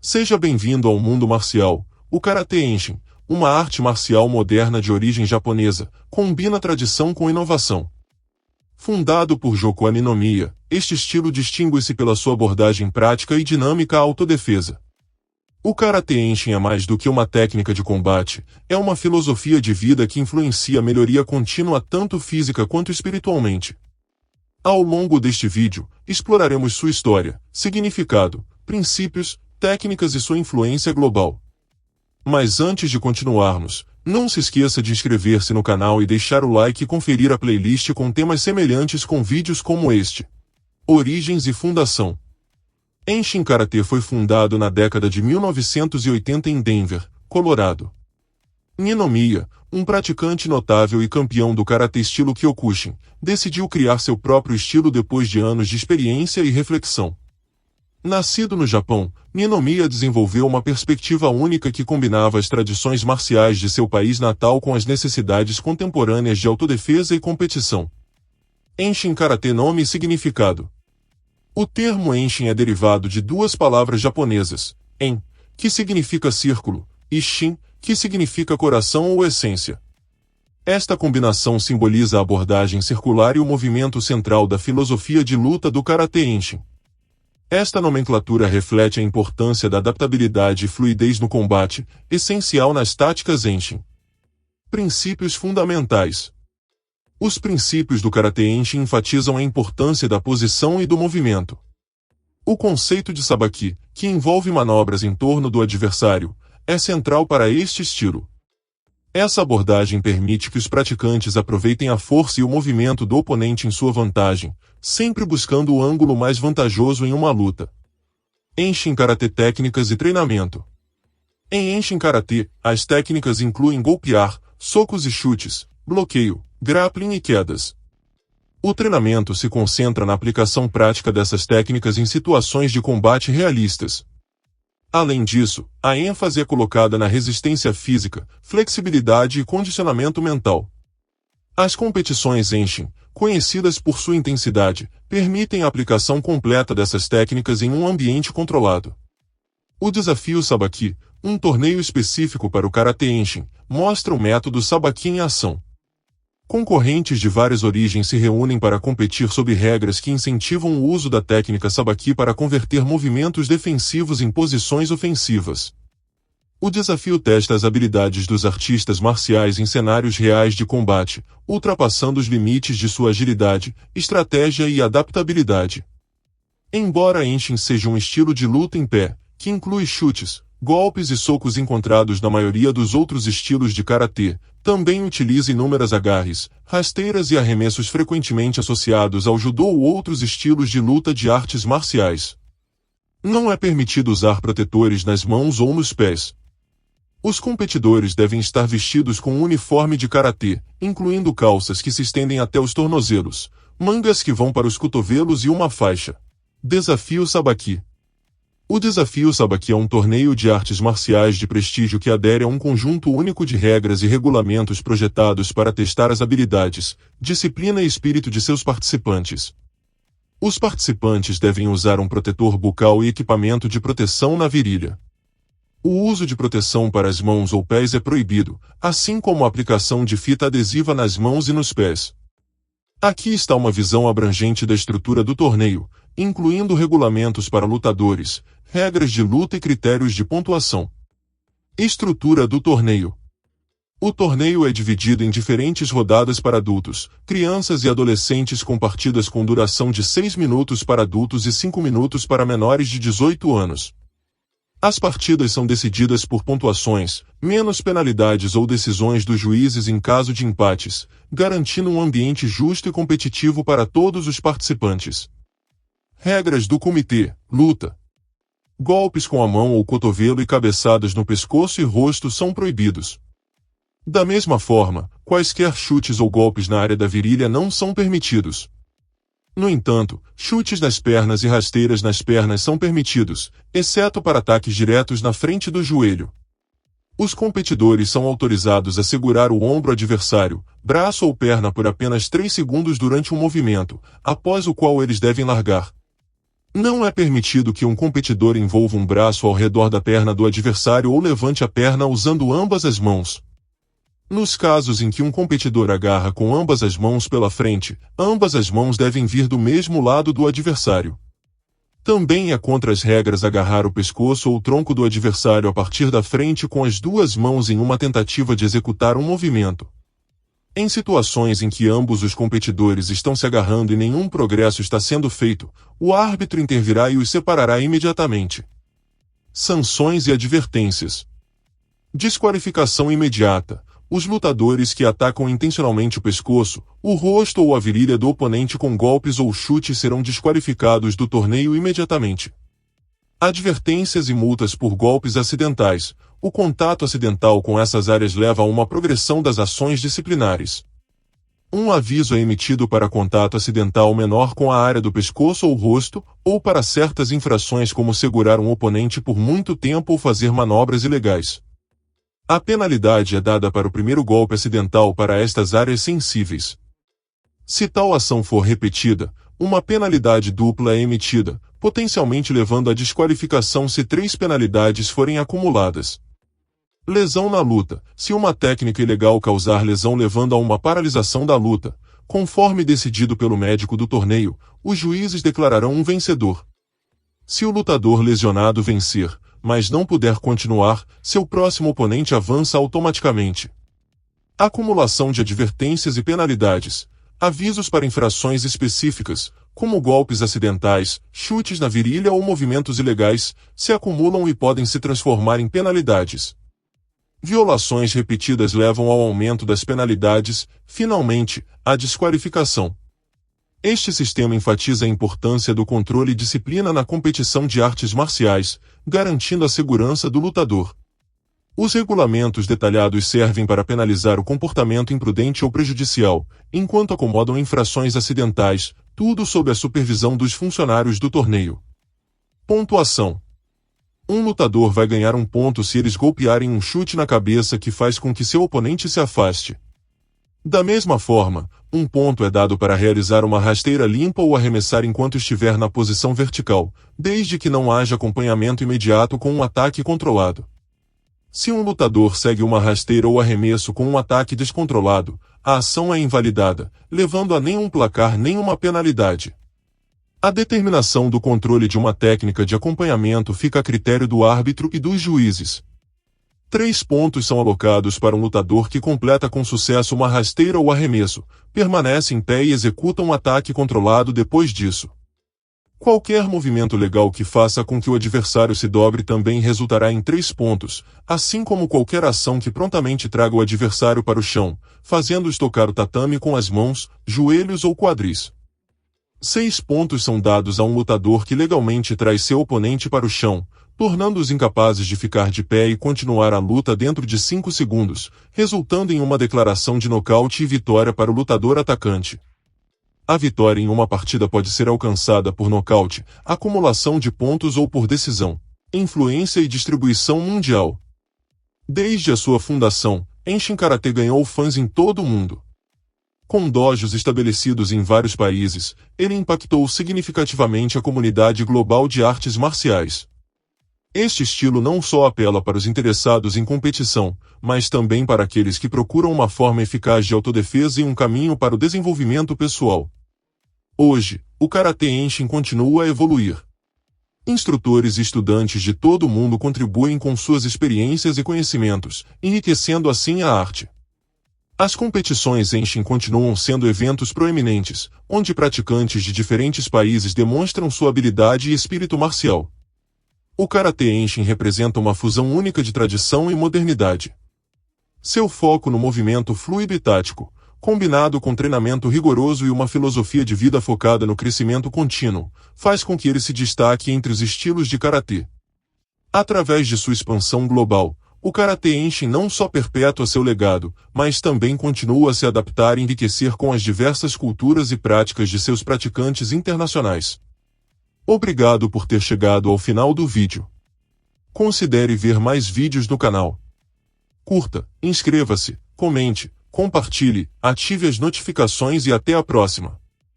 Seja bem-vindo ao mundo marcial. O Karatê Enshin, uma arte marcial moderna de origem japonesa, combina tradição com inovação. Fundado por Joko Ninomiya, este estilo distingue-se pela sua abordagem prática e dinâmica à autodefesa. O Karatê Enshin é mais do que uma técnica de combate, é uma filosofia de vida que influencia a melhoria contínua tanto física quanto espiritualmente. Ao longo deste vídeo, exploraremos sua história, significado, princípios, técnicas e sua influência global. Mas antes de continuarmos, não se esqueça de inscrever-se no canal e deixar o like e conferir a playlist com temas semelhantes com vídeos como este. Origens e fundação. Enshin Karatê foi fundado na década de 1980 em Denver, Colorado. Ninomiya, um praticante notável e campeão do karatê estilo Kyokushin, decidiu criar seu próprio estilo depois de anos de experiência e reflexão. Nascido no Japão, Ninomiya desenvolveu uma perspectiva única que combinava as tradições marciais de seu país natal com as necessidades contemporâneas de autodefesa e competição. Enshin Karatê nome e significado. O termo Enshin é derivado de duas palavras japonesas, En, que significa círculo, e Shin, que significa coração ou essência. Esta combinação simboliza a abordagem circular e o movimento central da filosofia de luta do Karatê Enshin. Esta nomenclatura reflete a importância da adaptabilidade e fluidez no combate, essencial nas táticas Enshin. Princípios fundamentais. Os princípios do Karatê Enshin enfatizam a importância da posição e do movimento. O conceito de sabaki, que envolve manobras em torno do adversário, é central para este estilo. Essa abordagem permite que os praticantes aproveitem a força e o movimento do oponente em sua vantagem, sempre buscando o ângulo mais vantajoso em uma luta. Enshin Karatê técnicas e treinamento. Em Enshin Karatê, as técnicas incluem golpear, socos e chutes, bloqueio, grappling e quedas. O treinamento se concentra na aplicação prática dessas técnicas em situações de combate realistas. Além disso, a ênfase é colocada na resistência física, flexibilidade e condicionamento mental. As competições Enshin, conhecidas por sua intensidade, permitem a aplicação completa dessas técnicas em um ambiente controlado. O desafio Sabaki, um torneio específico para o Karatê Enshin, mostra o método Sabaki em ação. Concorrentes de várias origens se reúnem para competir sob regras que incentivam o uso da técnica Sabaki para converter movimentos defensivos em posições ofensivas. O desafio testa as habilidades dos artistas marciais em cenários reais de combate, ultrapassando os limites de sua agilidade, estratégia e adaptabilidade. Embora Enshin seja um estilo de luta em pé, que inclui chutes, golpes e socos encontrados na maioria dos outros estilos de karatê, também utiliza inúmeras agarres, rasteiras e arremessos frequentemente associados ao judô ou outros estilos de luta de artes marciais. Não é permitido usar protetores nas mãos ou nos pés. Os competidores devem estar vestidos com um uniforme de karatê, incluindo calças que se estendem até os tornozelos, mangas que vão para os cotovelos e uma faixa. Desafio Sabaki. O Desafio Sabaki é um torneio de artes marciais de prestígio que adere a um conjunto único de regras e regulamentos projetados para testar as habilidades, disciplina e espírito de seus participantes. Os participantes devem usar um protetor bucal e equipamento de proteção na virilha. O uso de proteção para as mãos ou pés é proibido, assim como a aplicação de fita adesiva nas mãos e nos pés. Aqui está uma visão abrangente da estrutura do torneio, incluindo regulamentos para lutadores, regras de luta e critérios de pontuação. Estrutura do torneio. O torneio é dividido em diferentes rodadas para adultos, crianças e adolescentes com partidas com duração de 6 minutos para adultos e 5 minutos para menores de 18 anos. As partidas são decididas por pontuações, menos penalidades ou decisões dos juízes em caso de empates, garantindo um ambiente justo e competitivo para todos os participantes. Regras do comitê: luta. Golpes com a mão ou cotovelo e cabeçadas no pescoço e rosto são proibidos. Da mesma forma, quaisquer chutes ou golpes na área da virilha não são permitidos. No entanto, chutes nas pernas e rasteiras nas pernas são permitidos, exceto para ataques diretos na frente do joelho. Os competidores são autorizados a segurar o ombro adversário, braço ou perna por apenas 3 segundos durante um movimento, após o qual eles devem largar. Não é permitido que um competidor envolva um braço ao redor da perna do adversário ou levante a perna usando ambas as mãos. Nos casos em que um competidor agarra com ambas as mãos pela frente, ambas as mãos devem vir do mesmo lado do adversário. Também é contra as regras agarrar o pescoço ou o tronco do adversário a partir da frente com as duas mãos em uma tentativa de executar um movimento. Em situações em que ambos os competidores estão se agarrando e nenhum progresso está sendo feito, o árbitro intervirá e os separará imediatamente. Sanções e advertências. Desqualificação imediata. Os lutadores que atacam intencionalmente o pescoço, o rosto ou a virilha do oponente com golpes ou chutes serão desqualificados do torneio imediatamente. Advertências e multas por golpes acidentais. O contato acidental com essas áreas leva a uma progressão das ações disciplinares. Um aviso é emitido para contato acidental menor com a área do pescoço ou rosto, ou para certas infrações como segurar um oponente por muito tempo ou fazer manobras ilegais. A penalidade é dada para o primeiro golpe acidental para estas áreas sensíveis. Se tal ação for repetida, uma penalidade dupla é emitida, potencialmente levando à desqualificação se 3 penalidades forem acumuladas. Lesão na luta. Se uma técnica ilegal causar lesão levando a uma paralisação da luta, conforme decidido pelo médico do torneio, os juízes declararão um vencedor. Se o lutador lesionado vencer, mas não puder continuar, seu próximo oponente avança automaticamente. Acumulação de advertências e penalidades. Avisos para infrações específicas, como golpes acidentais, chutes na virilha ou movimentos ilegais, se acumulam e podem se transformar em penalidades. Violações repetidas levam ao aumento das penalidades, finalmente, à desqualificação. Este sistema enfatiza a importância do controle e disciplina na competição de artes marciais, garantindo a segurança do lutador. Os regulamentos detalhados servem para penalizar o comportamento imprudente ou prejudicial, enquanto acomodam infrações acidentais, tudo sob a supervisão dos funcionários do torneio. Pontuação. Um lutador vai ganhar um ponto se eles golpearem um chute na cabeça que faz com que seu oponente se afaste. Da mesma forma, um ponto é dado para realizar uma rasteira limpa ou arremessar enquanto estiver na posição vertical, desde que não haja acompanhamento imediato com um ataque controlado. Se um lutador segue uma rasteira ou arremesso com um ataque descontrolado, a ação é invalidada, levando a nenhum placar nem uma penalidade. A determinação do controle de uma técnica de acompanhamento fica a critério do árbitro e dos juízes. 3 pontos são alocados para um lutador que completa com sucesso uma rasteira ou arremesso, permanece em pé e executa um ataque controlado depois disso. Qualquer movimento legal que faça com que o adversário se dobre também resultará em 3 pontos, assim como qualquer ação que prontamente traga o adversário para o chão, fazendo-os tocar o tatame com as mãos, joelhos ou quadris. 6 pontos são dados a um lutador que legalmente traz seu oponente para o chão, tornando-os incapazes de ficar de pé e continuar a luta dentro de 5 segundos, resultando em uma declaração de nocaute e vitória para o lutador atacante. A vitória em uma partida pode ser alcançada por nocaute, acumulação de pontos ou por decisão, influência e distribuição mundial. Desde a sua fundação, Enshin Karate ganhou fãs em todo o mundo. Com dojos estabelecidos em vários países, ele impactou significativamente a comunidade global de artes marciais. Este estilo não só apela para os interessados em competição, mas também para aqueles que procuram uma forma eficaz de autodefesa e um caminho para o desenvolvimento pessoal. Hoje, o Karatê Enshin continua a evoluir. Instrutores e estudantes de todo o mundo contribuem com suas experiências e conhecimentos, enriquecendo assim a arte. As competições Enshin continuam sendo eventos proeminentes, onde praticantes de diferentes países demonstram sua habilidade e espírito marcial. O Karatê Enshin representa uma fusão única de tradição e modernidade. Seu foco no movimento fluido e tático, combinado com treinamento rigoroso e uma filosofia de vida focada no crescimento contínuo, faz com que ele se destaque entre os estilos de karatê. Através de sua expansão global, o Karatê Enshin não só perpetua seu legado, mas também continua a se adaptar e enriquecer com as diversas culturas e práticas de seus praticantes internacionais. Obrigado por ter chegado ao final do vídeo. Considere ver mais vídeos no canal. Curta, inscreva-se, comente, compartilhe, ative as notificações e até a próxima.